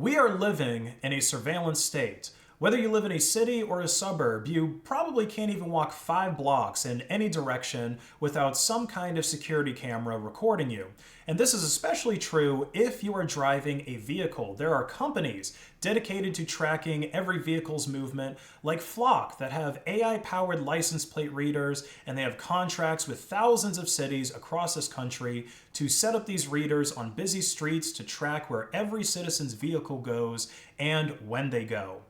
We are living in a surveillance state. Whether you live in a city or a suburb, you probably can't even walk 5 blocks in any direction without some kind of security camera recording you. And this is especially true if you are driving a vehicle. There are companies dedicated to tracking every vehicle's movement, like Flock, that have AI-powered license plate readers, and they have contracts with thousands of cities across this country to set up these readers on busy streets to track where every citizen's vehicle goes and when they go.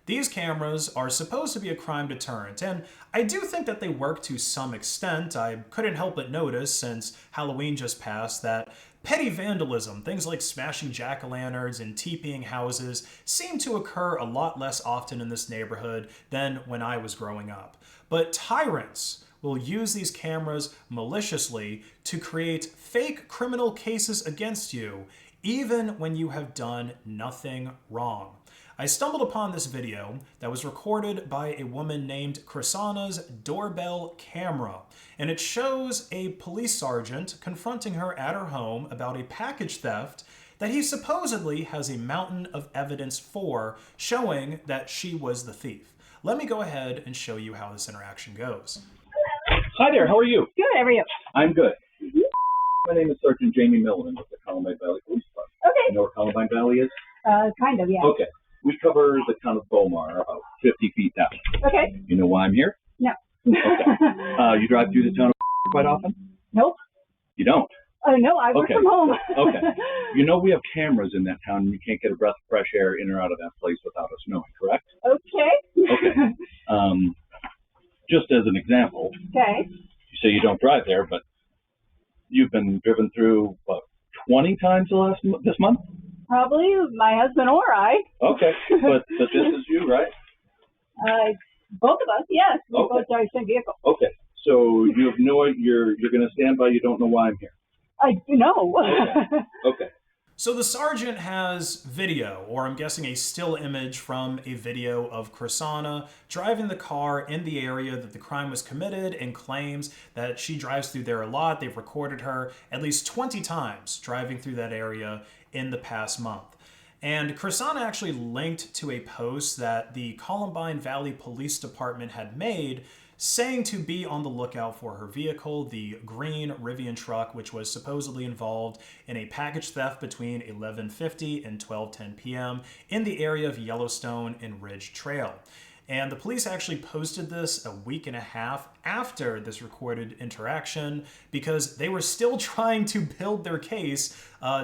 These cameras are supposed to be a crime deterrent, and I do think that they work to some extent. I couldn't help but notice, since Halloween just passed, that petty vandalism, things like smashing jack-o'-lanterns and TPing houses, seem to occur a lot less often in this neighborhood than when I was growing up. But tyrants will use these cameras maliciously to create fake criminal cases against you, even when you have done nothing wrong. I stumbled upon this video that was recorded by a woman named Chrisana's doorbell camera, and it shows a police sergeant confronting her at her home about a package theft that he supposedly has a mountain of evidence for, showing that she was the thief. Let me go ahead and show you how this interaction goes. Hi there, how are you? Good, how are you? I'm good. My name is Sergeant Jamie Millen with the Columbine Valley Police Department. Okay. You know where Columbine Valley is? Kind of, yeah. Okay. We cover the town of Beaumar, about 50 feet down. Okay. You know why I'm here? No. Okay. You drive through the town of quite often? Nope. You don't? No, I work from home. Okay. You know we have cameras in that town, and you can't get a breath of fresh air in or out of that place without us knowing, correct? Okay. Okay. Just as an example, Okay. you say you don't drive there, but you've been driven through, what, 20 times this month? Probably my husband or I. Okay, but this is you, right? Both of us, yes. We Okay. both drive the same vehicle. Okay, so you have you're going to stand by, you don't know why I'm here. I do know. Okay. So the sergeant has video, or I'm guessing a still image from a video of Chrisana driving the car in the area that the crime was committed, and claims that she drives through there a lot. They've recorded her at least 20 times driving through that area in the past month. And Chrisana actually linked to a post that the Columbine Valley Police Department had made, saying to be on the lookout for her vehicle, the green Rivian truck, which was supposedly involved in a package theft between 11:50 and 12:10 p.m. in the area of Yellowstone and Ridge Trail. And the police actually posted this a week and a half after this recorded interaction, because they were still trying to build their case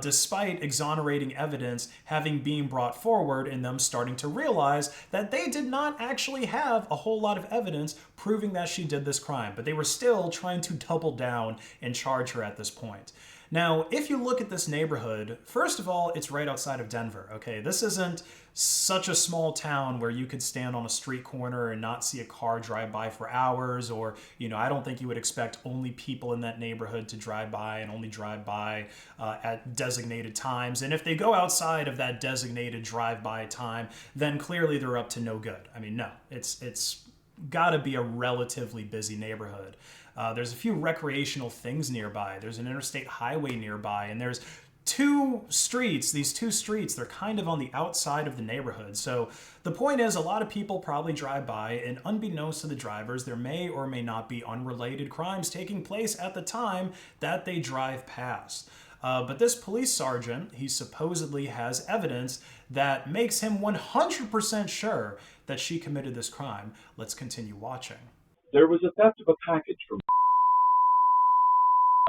despite exonerating evidence having been brought forward, and them starting to realize that they did not actually have a whole lot of evidence proving that she did this crime. But they were still trying to double down and charge her at this point. Now, if you look at this neighborhood, first of all, it's right outside of Denver, okay? This isn't such a small town where you could stand on a street corner and not see a car drive by for hours, or, I don't think you would expect only people in that neighborhood to drive by and only drive by at designated times. And if they go outside of that designated drive-by time, then clearly they're up to no good. I mean, no, it's gotta be a relatively busy neighborhood. There's a few recreational things nearby. There's an interstate highway nearby, and there's these two streets, they're kind of on the outside of the neighborhood. So the point is, a lot of people probably drive by, and unbeknownst to the drivers, there may or may not be unrelated crimes taking place at the time that they drive past. But this police sergeant, he supposedly has evidence that makes him 100% sure that she committed this crime. Let's continue watching. There was a theft of a package from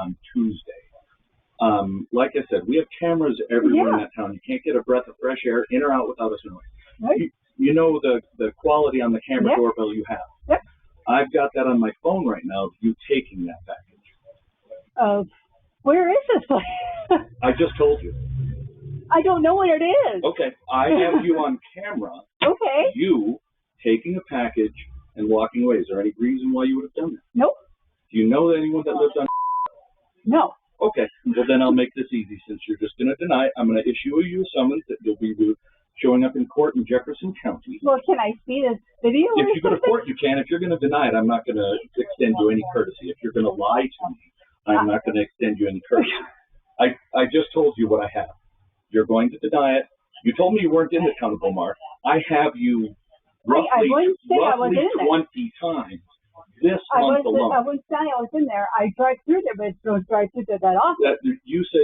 on Tuesday. Like I said, we have cameras everywhere in that town. You can't get a breath of fresh air in or out without us knowing. Right. You know the quality on the camera doorbell you have. Yep. I've got that on my phone right now of you taking that package. Where is this place? I just told you. I don't know what it is. Okay, I have you on camera. Okay. You taking a package and walking away. Is there any reason why you would have done that? Nope. Do you know anyone that lives on? No. Okay, well then I'll make this easy. Since you're just going to deny it, I'm going to issue you a summons that you'll be showing up in court in Jefferson County. Well, can I see this video? If you go to court, you can. If you're going to deny it, I'm not going to extend you any courtesy. If you're going to lie to me, I'm not going to extend you any courtesy. I just told you what I have. You're going to deny it. You told me you weren't in the town of Beaumont. I have you roughly, I wouldn't say I was roughly in there. 20 times this I month alone. wouldn't say I was in there. I drive through there, but don't drive through there that often. That you say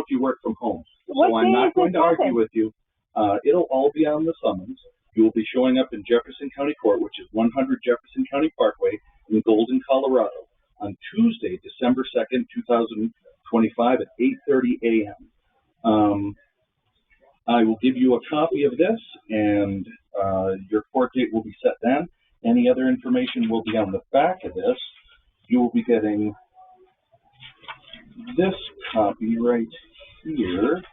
you work from home. What So I'm day not is going this to argue happen? with you. It'll all be on the summons. You will be showing up in Jefferson County Court, which is 100 Jefferson County Parkway in Golden, Colorado, on Tuesday, December 2nd, 2025 at 8:30 a.m. I will give you a copy of this, and your court date will be set then. Any other information will be on the back of this. You will be getting this copy right here.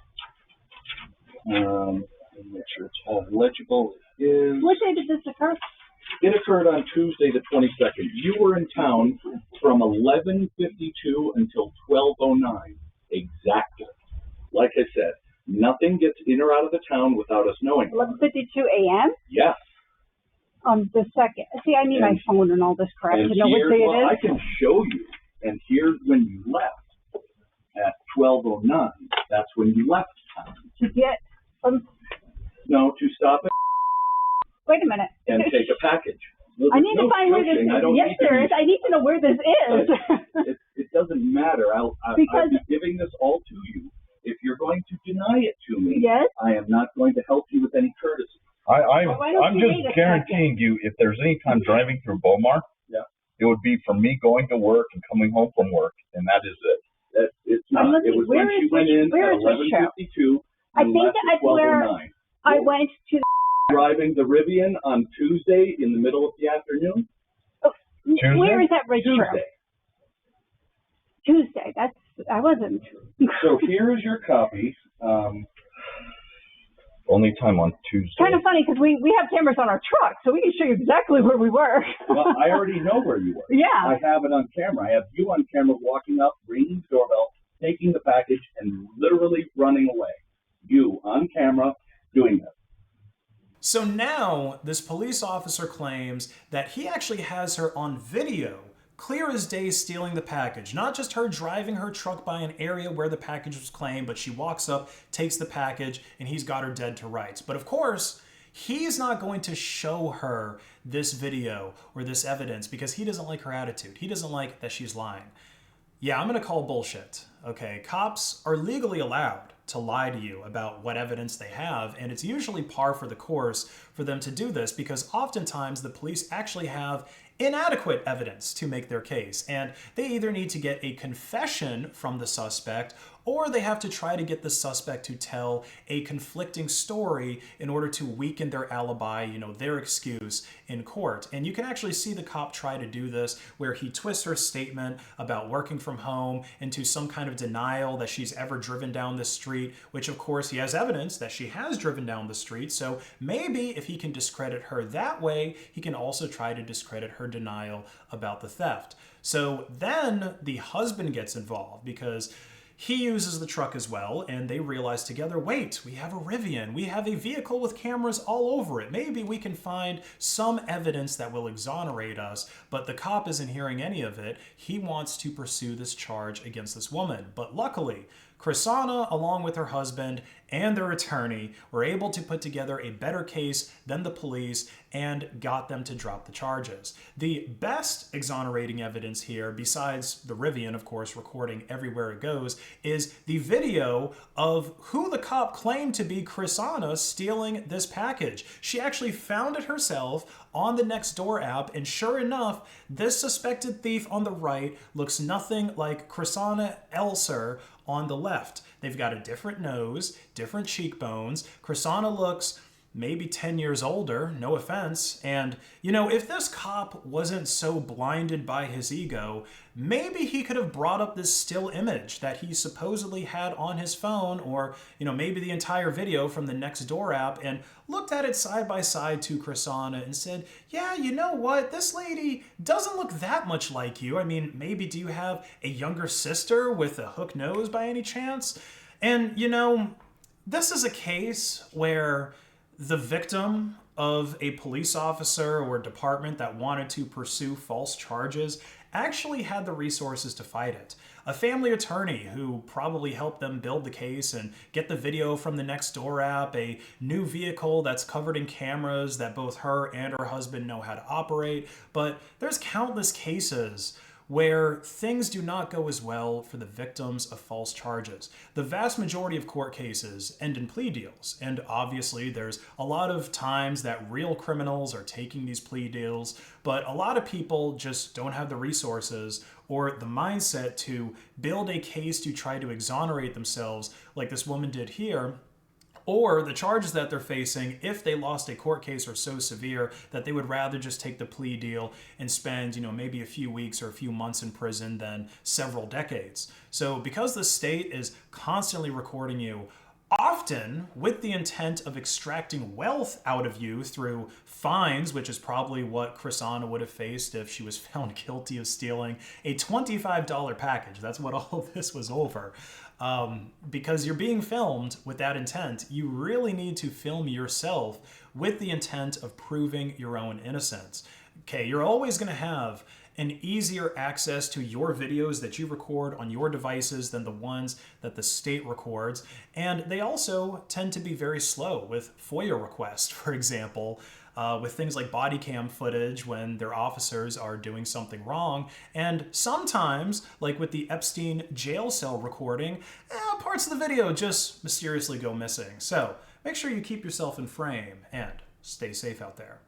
Make sure it's all legible. What day did this occur? It occurred on Tuesday the 22nd. You were in town from 11:52 until 12:09 exactly. Like I said, nothing gets in or out of the town without us knowing. 11:52 a.m. Yes. On the 2nd. See, I need my phone and all this crap to know what day it is. I can show you. And here's when you left at 12:09. That's when you left town. To get from. No, to stop it Wait a minute. and take a package. Well, I need to find where this is. Yes, there is. I need to know where this is. It doesn't matter. I'll be giving this all to you. If you're going to deny it to me, yes, I am not going to help you with any courtesy. I'm just guaranteeing you, if there's any time driving through Beaumont, it would be from me going to work and coming home from work, and that is it. It's not. It was when she went in at 11:52. I think that's where I went to. Driving the Rivian on Tuesday in the middle of the afternoon. Tuesday? Where is that racetrack? Tuesday. I wasn't. So here is your copy. Only time on Tuesday. Kind of funny because we have cameras on our truck, so we can show you exactly where we were. Well, I already know where you were. Yeah. I have it on camera. I have you on camera walking up, ringing the doorbell, taking the package, and literally running away. You on camera doing this. So now this police officer claims that he actually has her on video, clear as day, stealing the package. Not just her driving her truck by an area where the package was claimed, but she walks up, takes the package, and he's got her dead to rights. But of course, he's not going to show her this video or this evidence because he doesn't like her attitude. He doesn't like that she's lying. Yeah, I'm going to call bullshit. Okay, cops are legally allowed to lie to you about what evidence they have, and it's usually par for the course for them to do this because oftentimes the police actually have inadequate evidence to make their case, and they either need to get a confession from the suspect or they have to try to get the suspect to tell a conflicting story in order to weaken their alibi, their excuse in court. And you can actually see the cop try to do this where he twists her statement about working from home into some kind of denial that she's ever driven down the street, which of course he has evidence that she has driven down the street. So maybe if he can discredit her that way, he can also try to discredit her denial about the theft. So then the husband gets involved because he uses the truck as well, and they realize together, wait, we have a Rivian. We have a vehicle with cameras all over it. Maybe we can find some evidence that will exonerate us, but the cop isn't hearing any of it. He wants to pursue this charge against this woman. But luckily, Chrisana, along with her husband and their attorney, were able to put together a better case than the police and got them to drop the charges. The best exonerating evidence here, besides the Rivian, of course, recording everywhere it goes, is the video of who the cop claimed to be Chrisana stealing this package. She actually found it herself on the Nextdoor app, and sure enough, this suspected thief on the right looks nothing like Chrisana Elser on the left. They've got a different nose, different cheekbones. Chrisana looks maybe 10 years older, no offense. And, if this cop wasn't so blinded by his ego, maybe he could have brought up this still image that he supposedly had on his phone, or, maybe the entire video from the Nextdoor app, and looked at it side by side to Chrisana and said, yeah, you know what? This lady doesn't look that much like you. I mean, maybe do you have a younger sister with a hook nose by any chance? And, this is a case where the victim of a police officer or department that wanted to pursue false charges actually had the resources to fight it. A family attorney who probably helped them build the case and get the video from the Nextdoor app, a new vehicle that's covered in cameras that both her and her husband know how to operate. But there's countless cases where things do not go as well for the victims of false charges. The vast majority of court cases end in plea deals, and obviously there's a lot of times that real criminals are taking these plea deals, but a lot of people just don't have the resources or the mindset to build a case to try to exonerate themselves like this woman did here. Or the charges that they're facing, if they lost a court case, are so severe that they would rather just take the plea deal and spend, maybe a few weeks or a few months in prison than several decades. So because the state is constantly recording you, often with the intent of extracting wealth out of you through fines, which is probably what Chrisana would have faced if she was found guilty of stealing a $25 package. That's what all of this was over. Because you're being filmed with that intent, you really need to film yourself with the intent of proving your own innocence. Okay, you're always going to have an easier access to your videos that you record on your devices than the ones that the state records. And they also tend to be very slow with FOIA requests, for example, with things like body cam footage when their officers are doing something wrong. And sometimes, like with the Epstein jail cell recording, parts of the video just mysteriously go missing. So make sure you keep yourself in frame and stay safe out there.